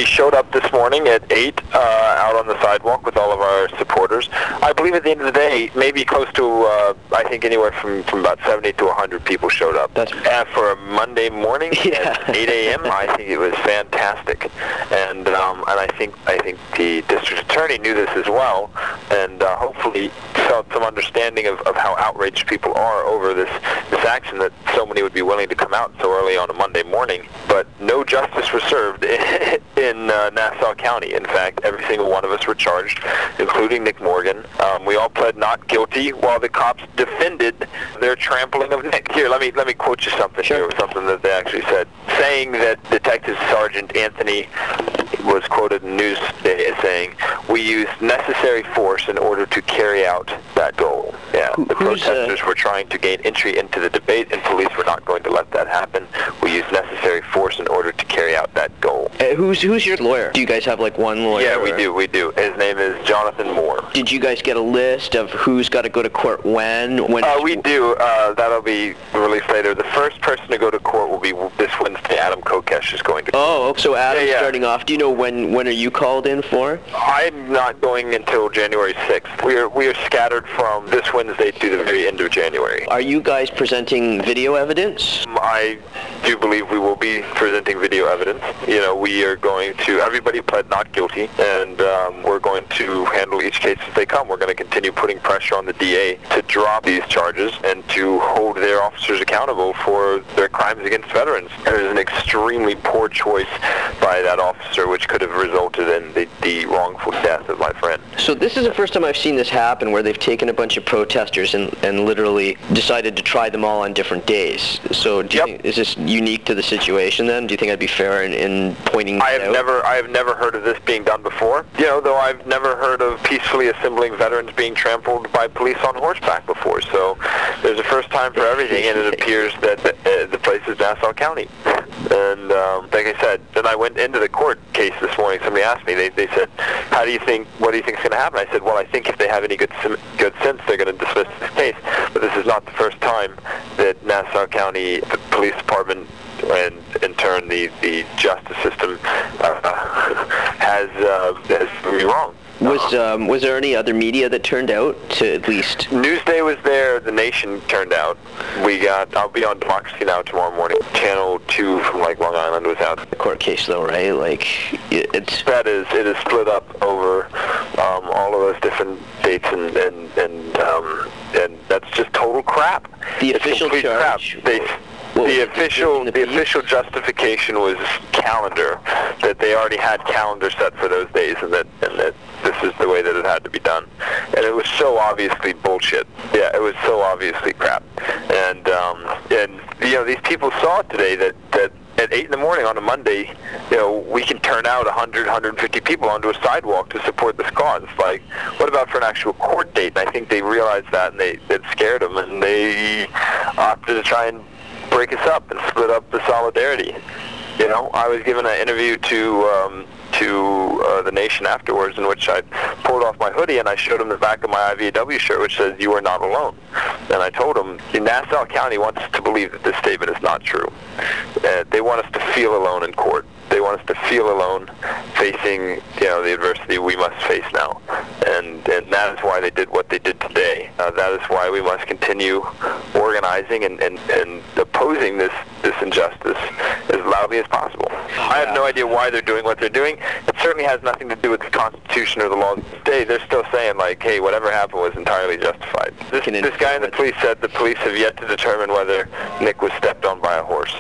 We showed up this morning at 8 out on the sidewalk with all of our supporters. I believe at the end of the day, maybe close to, I think anywhere from about 70 to 100 people showed up. That's for a Monday morning at 8 a.m., I think it was fantastic. And I think the district attorney knew this as well, and hopefully felt some understanding of how outraged people are over this action, that so many would be willing to come out so early on a Monday morning. But no justice was served in Nassau County. In fact, every single one of us were charged, including Nick Morgan. We all pled not guilty while the cops defended their trampling of Nick. Here, let me quote you something. Sure. Here was something that they actually said, saying that Detective Sergeant Anthony was quoted in Newsday as saying, "We used necessary force in order to carry out that goal." Yeah, the protesters were trying to gain entry into the debate, and police were not going to let that happen. We used necessary force in order to carry out that goal. Who's your lawyer? Do you guys have like one lawyer? Yeah, we do. His name is Jonathan Moore. Did you guys get a list of who's got to go to court when? We do. That'll be released later. The first person to go to court will be this Wednesday. Adam Kokesh is going to court. Oh, so Adam's starting off. Do you know when are you called in for? I'm not going until January 6th. We are scattered from this Wednesday to the very end of January. Are you guys presenting video evidence? I do believe we will be presenting video evidence. You know, we are going to, everybody pled not guilty, and we're going to handle each case as they come. We're going to continue putting pressure on the DA to drop these charges and to hold their officers accountable for their crimes against veterans. There's an extremely poor choice by that officer which could have resulted in the wrongful death of my friend. So this is the first time I've seen this happen, where they've taken a bunch of protesters and literally decided to try them all on different days. So do you think, is this unique to the situation then? Do you think I'd be fair in pointing that out? I have never heard of this being done before. You know, though I've never heard of peacefully assembling veterans being trampled by police on horseback before. So there's a first time for everything, and it appears that the place is Nassau County. And like I said, then I went into the court case this morning. Somebody asked me, they said, what do you think is going to happen? I said, well, I think if they have any good sense, they're going to dismiss this case. But this is not the first time that Nassau County, the police department, and in turn the justice system has been wrong. Was there any other media that turned out to at least? Newsday was there. The Nation turned out. I'll be on Democracy Now! Tomorrow morning. Channel 2 from Long Island was out. The court case though, right? It is split up over all of those different dates, and that's just total crap. The official charge. The official justification was calendar, that they already had calendar set for those days, and that this is the way that it had to be done. And it was so obviously bullshit. Yeah, it was so obviously crap. And you know, these people saw today that at 8 in the morning on a Monday, you know, we can turn out 100, 150 people onto a sidewalk to support this cause. Like, what about for an actual court date? And I think they realized that, and it scared them, and they opted to try and break us up and split up the solidarity. You know, I was given an interview to the Nation afterwards, in which I pulled off my hoodie and I showed them the back of my IVAW shirt, which says, "You are not alone." And I told them, Nassau County wants us to believe that this statement is not true. They want us to feel alone in court. They want us to feel alone facing, you know, the adversity we must face now. And that is why they did what they did today. That is why we must continue organizing and opposing this injustice as loudly as possible. I have no idea why they're doing what they're doing. It certainly has nothing to do with the Constitution or the laws of the state. They're still saying, like, hey, whatever happened was entirely justified. This guy in the police said the police have yet to determine whether Nick was stepped on by a horse.